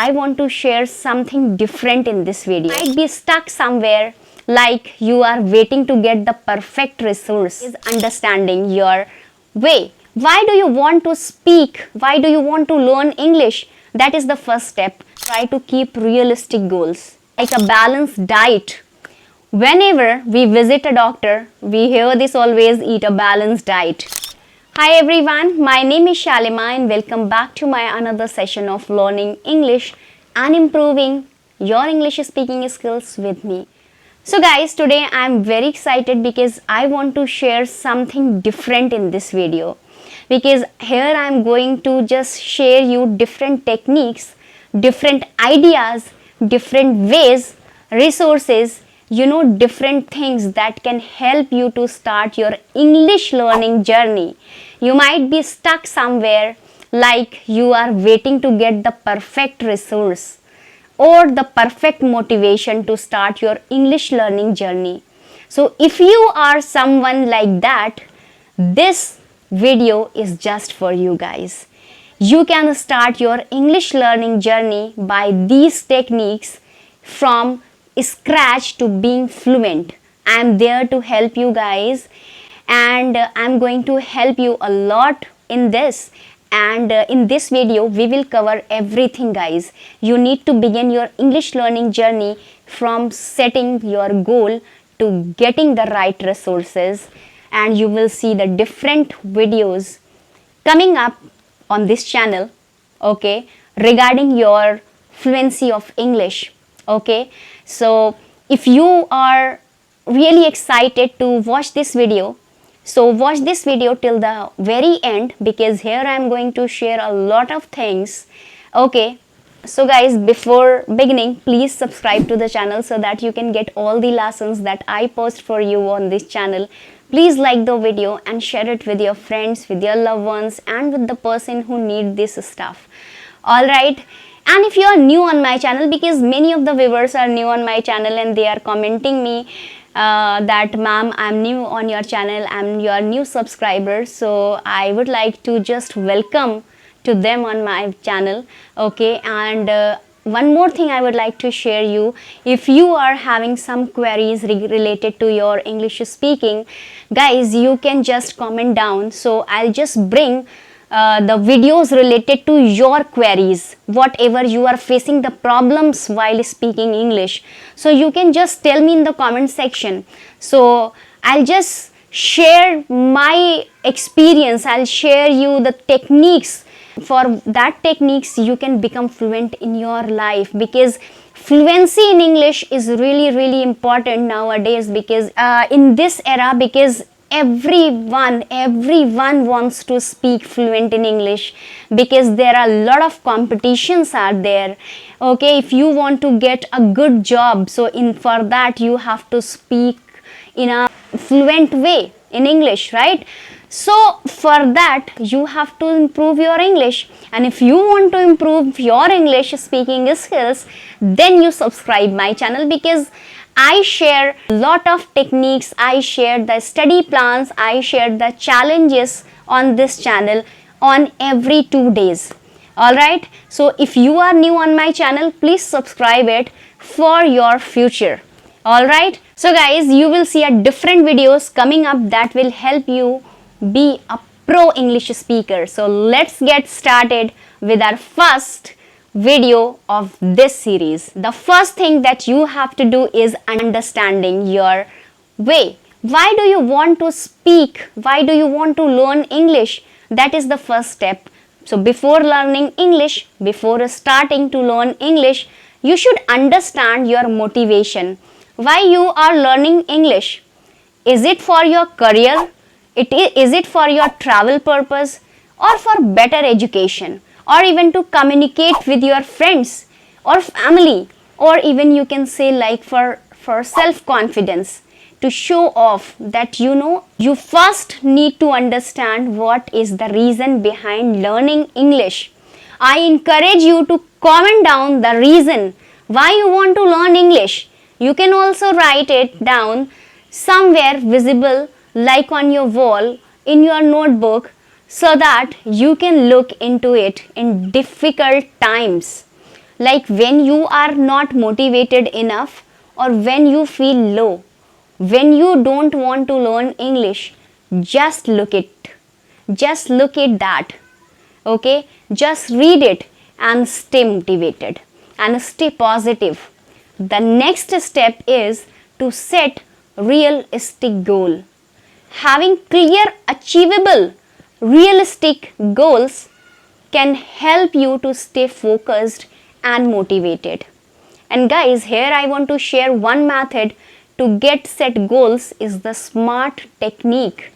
I want to share something different in this video. You might be stuck somewhere like you are waiting to get the perfect resource. Is understanding your way. Why do you want to speak? Why do you want to learn English? That is the first step. Try to keep realistic goals like a balanced diet. Whenever we visit a doctor, we hear this always: eat a balanced diet. Hi everyone, my name is Shalima and welcome back to my another session of learning English and improving your English speaking skills with me. So guys, today I am very excited because I want to share something different in this video. Because here I am going to just share you different techniques, different ideas, different ways, resources, different things that can help you to start your English learning journey. You might be stuck somewhere like you are waiting to get the perfect resource or the perfect motivation to start your English learning journey. So if you are someone like that, this video is just for you guys. You can start your English learning journey by these techniques from scratch to being fluent. I am there to help you guys and I'm going to help you a lot in this. And in this video we will cover everything, guys. You need to begin your English learning journey from setting your goal to getting the right resources, and you will see the different videos coming up on this channel, okay, regarding your fluency of English. Okay, so if you are really excited to watch this video, so watch this video till the very end, because here I am going to share a lot of things. Okay, so guys, before beginning, please subscribe to the channel so that you can get all the lessons that I post for you on this channel. Please like the video and share it with your friends, with your loved ones, and with the person who need this stuff. Alright. And if you are new on my channel, because many of the viewers are new on my channel and they are commenting me that ma'am, I'm new on your channel, I'm your new subscriber, so I would like to just welcome to them on my channel. Okay, and one more thing I would like to share you: if you are having some queries related to your English speaking, guys, you can just comment down, so I'll just bring the videos related to your queries, whatever you are facing the problems while speaking English. So you can just tell me in the comment section. So I'll just share my experience, I'll share you the techniques. For that techniques you can become fluent in your life, because fluency in English is really important nowadays, because in this era, because everyone wants to speak fluent in English, because there are a lot of competitions are there. Okay, if you want to get a good job, so for that you have to speak in a fluent way in English, right? So for that you have to improve your English, and if you want to improve your English speaking skills, then you subscribe my channel, because I share a lot of techniques, I share the study plans, I share the challenges on this channel on every 2 days. Alright, so if you are new on my channel, please subscribe it for your future. Alright, so guys, you will see a different videos coming up that will help you be a pro English speaker. So let's get started with our first video of this series. The first thing that you have to do is understanding your way. Why do you want to speak? Why do you want to learn English? That is the first step. So before learning English, before starting to learn English, you should understand your motivation. Why you are learning English? Is it for your career? Is it for your travel purpose, or for better education, or even to communicate with your friends or family, or even you can say like for self-confidence, to show off that you first need to understand what is the reason behind learning English. I encourage you to comment down the reason why you want to learn English. You can also write it down somewhere visible, like on your wall, in your notebook, so that you can look into it in difficult times. like when you are not motivated enough or when you feel low, when you don't want to learn English, just look it. Just look at that. Okay? Just read it and stay motivated and stay positive. The next step is to set realistic goal. Having clear, achievable, realistic goals can help you to stay focused and motivated. And guys, here I want to share one method to get set goals is the SMART technique.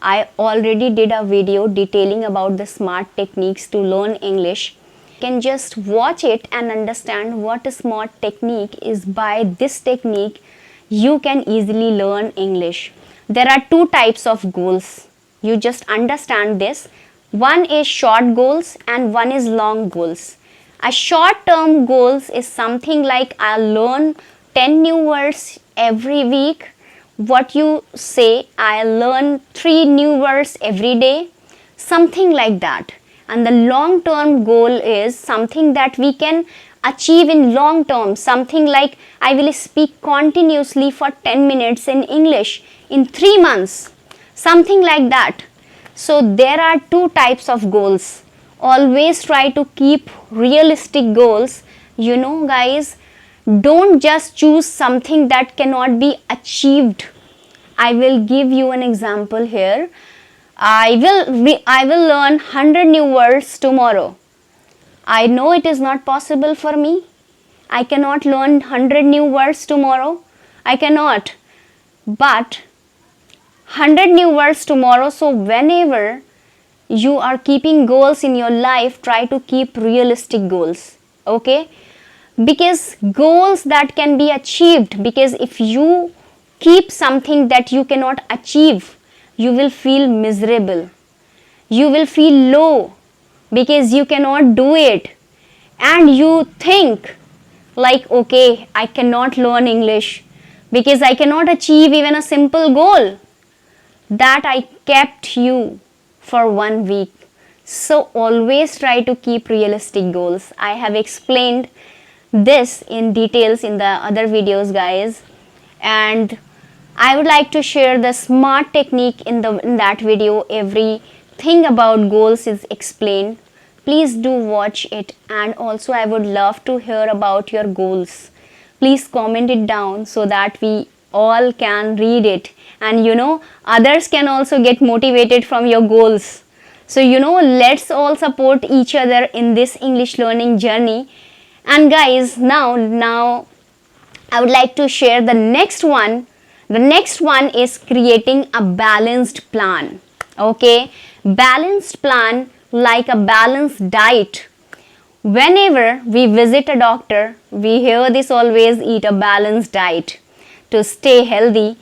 I already did a video detailing about the SMART techniques to learn English. You can just watch it and understand what a SMART technique is. By this technique, you can easily learn English. There are two types of goals. You just understand this. One is short goals and one is long goals. A short term goals is something like I'll learn 10 new words every week. What you say, I'll learn 3 new words every day. Something like that. And the long term goal is something that we can achieve in long term. Something like I will speak continuously for 10 minutes in English in 3 months. Something like that. So there are two types of goals. Always try to keep realistic goals. You know guys, don't just choose something that cannot be achieved. I will give you an example here. I will learn 100 new words tomorrow. I know it is not possible for me. I cannot learn 100 new words tomorrow. I cannot. But 100 new words tomorrow. So whenever you are keeping goals in your life, try to keep realistic goals. Okay? Because goals that can be achieved, because if you keep something that you cannot achieve, you will feel miserable. You will feel low because you cannot do it. And you think like, okay, I cannot learn English because I cannot achieve even a simple goal that I kept you for 1 week. So always try to keep realistic goals. I have explained this in details in the other videos guys, and I would like to share the SMART technique in that video. Everything about goals is explained. Please do watch it, and also I would love to hear about your goals. Please comment it down so that we all can read it, and others can also get motivated from your goals. So let's all support each other in this English learning journey. And guys, now I would like to share the next one. The next one is creating a balanced plan. Okay, balanced plan like a balanced diet. Whenever we visit a doctor, we hear this always: eat a balanced diet to stay healthy.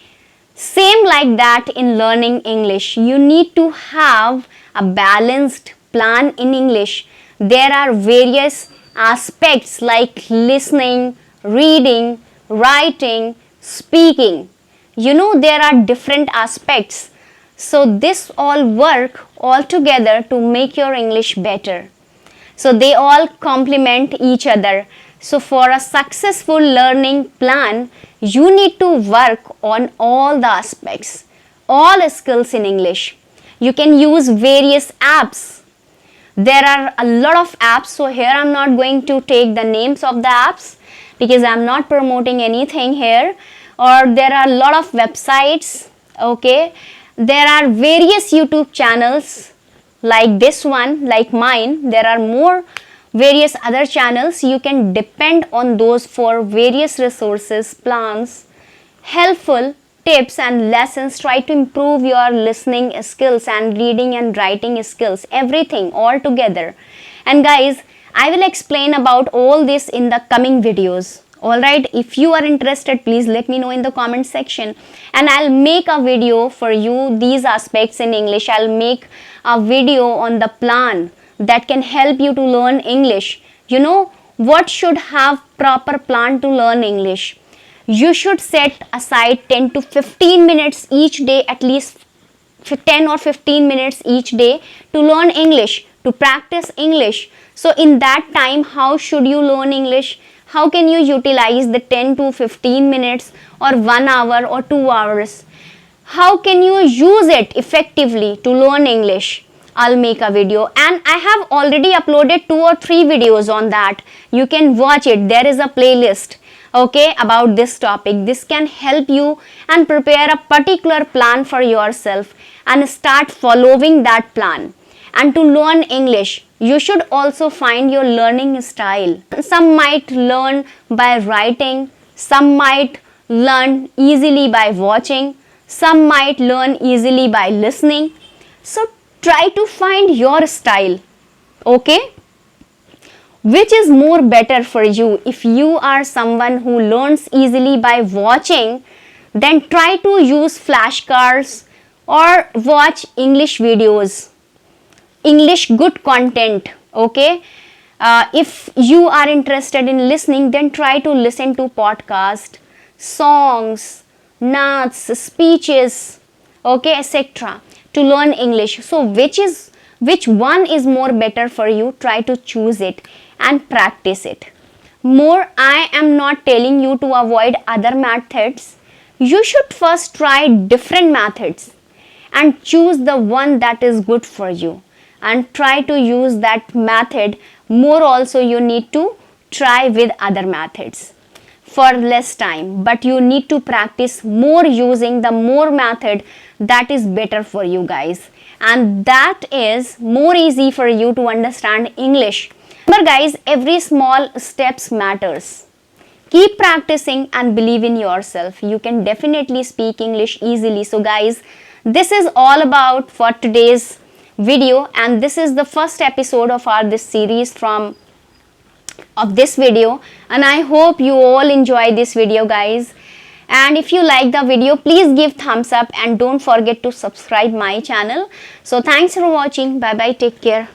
Same like that in learning English. You need to have a balanced plan in English. There are various aspects like listening, reading, writing, speaking. There are different aspects. So this all work all together to make your English better. So they all complement each other. So for a successful learning plan, you need to work on all the aspects, all skills in English. You can use various apps. There are a lot of apps. So here I'm not going to take the names of the apps because I'm not promoting anything here. Or there are a lot of websites. Okay. There are various YouTube channels like this one, like mine. There are more various other channels. You can depend on those for various resources, plans, helpful tips and lessons. Try to improve your listening skills and reading and writing skills, everything all together. And guys, I will explain about all this in the coming videos. Alright, if you are interested, please let me know in the comment section, and I'll make a video for you these aspects in English. I'll make a video on the plan that can help you to learn English. What should have proper plan to learn English? You should set aside 10 to 15 minutes each day, at least 10 or 15 minutes each day to learn English. to practice English. So in that time, how should you learn English? How can you utilize the 10 to 15 minutes or 1 hour or 2 hours? How can you use it effectively to learn English? I'll make a video, and I have already uploaded 2 or 3 videos on that. You can watch it. There is a playlist, okay, about this topic. This can help you and prepare a particular plan for yourself and start following that plan. And to learn English, you should also find your learning style. Some might learn by writing, some might learn easily by watching, some might learn easily by listening. So try to find your style, okay? Which is more better for you? If you are someone who learns easily by watching, then try to use flashcards or watch English videos, English good content, okay? If you are interested in listening, then try to listen to podcast, songs, naats, speeches, okay, etc. to learn English. So which one is more better for you? Try to choose it and practice it. More, I am not telling you to avoid other methods. You should first try different methods and choose the one that is good for you, and try to use that method more. Also, you need to try with other methods for less time, but you need to practice more using the more method that is better for you guys, and that is more easy for you to understand English. Remember guys, every small steps matters. Keep practicing and believe in yourself. You can definitely speak English easily. So guys, this is all about for today's video, and this is the first episode of this series of this video, and I hope you all enjoy this video guys. And if you like the video, please give thumbs up and don't forget to subscribe my channel. So thanks for watching. Bye bye, take care.